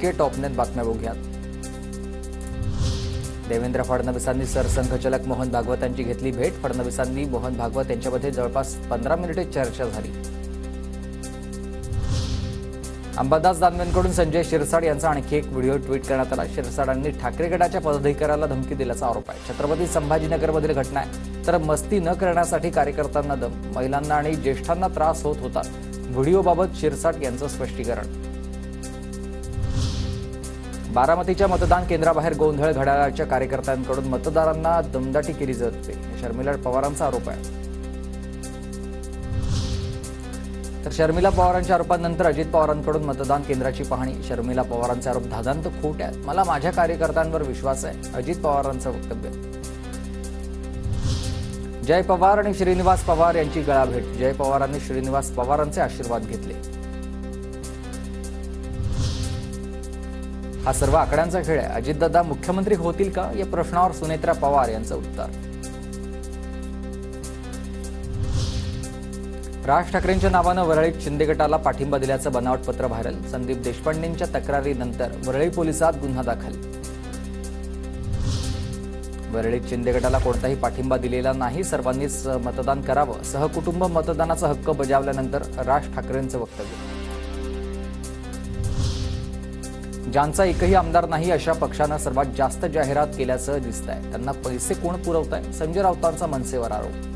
राजकीय टॉपनेट बातम्या बघूयात। देवेंद्र फडणवीसांनी सरसंघचालक मोहन भागवत यांची घेतली भेट। फडणवीसांनी मोहन भागवत यांच्यामध्ये जवळपास 15 मिनिटे चर्चा झाली। अंबादास दानवेंकडून संजय शिरसाट यांचा आणखी एक व्हिडिओ ट्विट करण्यात आला। शिरसाटांनी ठाकरे गटाच्या पदाधिकाऱ्याला धमकी दिल्याचा आरोप आहे। छत्रपती संभाजीनगरमधील घटना आहे, तर मस्ती न करण्यासाठी कार्यकर्त्यांना दम, महिलांना आणि ज्येष्ठांना त्रास होत होता। व्हिडिओबाबत शिरसाट यांचं स्पष्टीकरण। बारामतीच्या मतदान केंद्राबाहेर गोंधळ घड्याळाच्या कार्यकर्त्यांकडून मतदारांना दमदाटी केली जाते, शर्मिला पवारांचा आरोप आहे। तर शर्मिला पवारांच्या आरोपांनंतर अजित पवारांकडून मतदान केंद्राची पाहणी। शर्मिला पवारांचे आरोप धादांत खोटे आहेत, मला माझ्या कार्यकर्त्यांवर विश्वास आहे, अजित पवारांचं वक्तव्य। जय पवार आणि श्रीनिवास पवार यांची गळाभेट। जय पवारांनी श्रीनिवास पवारांचे आशीर्वाद घेतले। हा सर्व आकड्यांचा खेळ आहे, अजितदादा मुख्यमंत्री होतील का या प्रश्नावर सुनेत्रा पवार यांचं उत्तर। राज ठाकरेंच्या नावानं वरळीत शिंदे गटाला पाठिंबा दिल्याचं बनावट पत्र व्हायरल। संदीप देशपांडेंच्या तक्रारीनंतर वरळी पोलिसात गुन्हा दाखल। वरळीत शिंदे गटाला कोणताही पाठिंबा दिलेला नाही, सर्वांनीच मतदान करावं, सहकुटुंब मतदानाचा हक्क बजावल्यानंतर राज ठाकरेंचं वक्तव्य। ज्यांचा एकही आमदार नाही अशा पक्षानं सर्वात जास्त जाहिरात केल्याचं दिसतंय, त्यांना पैसे कोण पुरवताय, संजय राऊतांचा मनसेवर आरोप।